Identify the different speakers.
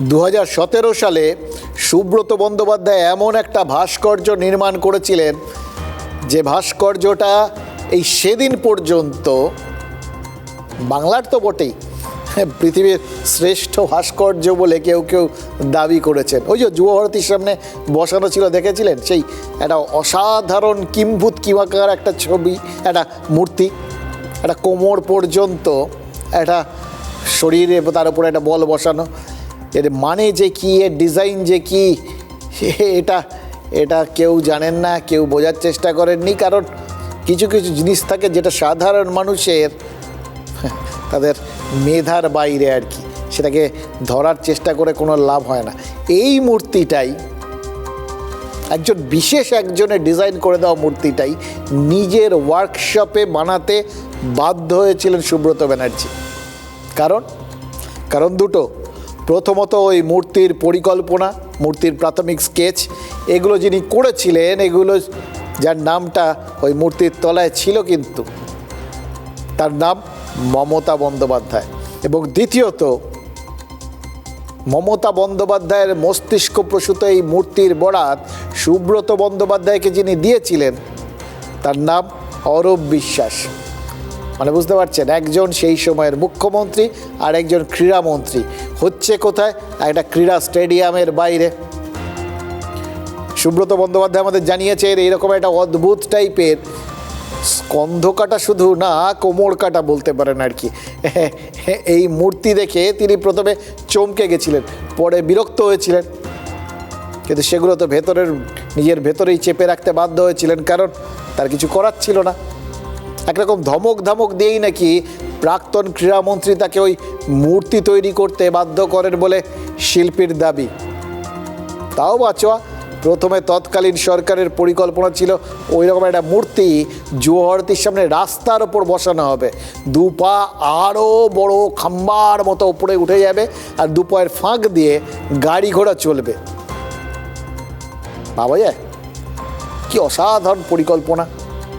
Speaker 1: 2017 সালে সুব্রত বন্দ্যোপাধ্যায় এমন একটা ভাস্কর্য নির্মাণ করেছিলেন যে ভাস্কর্যটা এই সেদিন পর্যন্ত বাংলার তো বটেই, পৃথিবীর শ্রেষ্ঠ ভাস্কর্য বলে কেউ কেউ দাবি করেছেন। ওই যে যুবভারতীর সামনে বসানো ছিল, দেখেছিলেন? সেই একটা অসাধারণ কিম্ভূত কিমাকার একটা ছবি, একটা মূর্তি, একটা কোমর পর্যন্ত একটা শরীরে, তার উপরে একটা বল বসানো। এর মানে যে কী, এর ডিজাইন যে কী, এটা কেউ জানেন না, কেউ বোঝার চেষ্টা করেননি। কারণ কিছু কিছু জিনিস থাকে যেটা সাধারণ মানুষের তাদের মেধার বাইরে আর কি, সেটাকে ধরার চেষ্টা করে কোনো লাভ হয় না। এই মূর্তিটাই একজনের ডিজাইন করে দেওয়া মূর্তিটাই নিজের ওয়ার্কশপে বানাতে বাধ্য হয়েছিলেন সুব্রত ব্যানার্জি। কারণ দুটো। প্রথমত, ওই মূর্তির পরিকল্পনা, মূর্তির প্রাথমিক স্কেচ, এগুলো যিনি করেছিলেন, এগুলো যার নামটা ওই মূর্তির তলায় ছিল, কিন্তু তার নাম মমতা বন্দ্যোপাধ্যায়। এবং দ্বিতীয়ত, মমতা বন্দ্যোপাধ্যায়ের মস্তিষ্ক প্রসূত এই মূর্তির বরাত সুব্রত বন্দ্যোপাধ্যায়কে যিনি দিয়েছিলেন, তার নাম অরূপ বিশ্বাস। মানে বুঝতে পারছেন, একজন সেই সময়ের মুখ্যমন্ত্রী আর একজন ক্রীড়ামন্ত্রী। হচ্ছে কোথায়? একটা ক্রীড়া স্টেডিয়ামের বাইরে। সুব্রত বন্দ্যোপাধ্যায় আমাদের জানিয়েছেন এইরকম একটা অদ্ভুত টাইপের স্কন্ধ কাটা, শুধু না কোমর কাটা বলতে পারেন আর কি, এই মূর্তি দেখে তিনি প্রথমে চমকে গেছিলেন, পরে বিরক্ত হয়েছিলেন, কিন্তু সেগুলো তো নিজের ভেতরেই চেপে রাখতে বাধ্য হয়েছিলেন, কারণ তার কিছু করার ছিল না। একরকম ধমক দিয়েই নাকি প্রাক্তন ক্রীড়ামন্ত্রী তাকে ওই মূর্তি তৈরি করতে বাধ্য করেন বলে শিল্পীর দাবি। তাও বাঁচোয়া, প্রথমে তৎকালীন সরকারের পরিকল্পনা ছিল ওই রকম একটা মূর্তি যুবভারতীর সামনে রাস্তার ওপর বসানো হবে, দুপা আরও বড় খাম্বার মতো উপরে উঠে যাবে, আর দুপায়ের ফাঁক দিয়ে গাড়ি ঘোড়া চলবে। ভাবা যায় কি অসাধারণ পরিকল্পনা।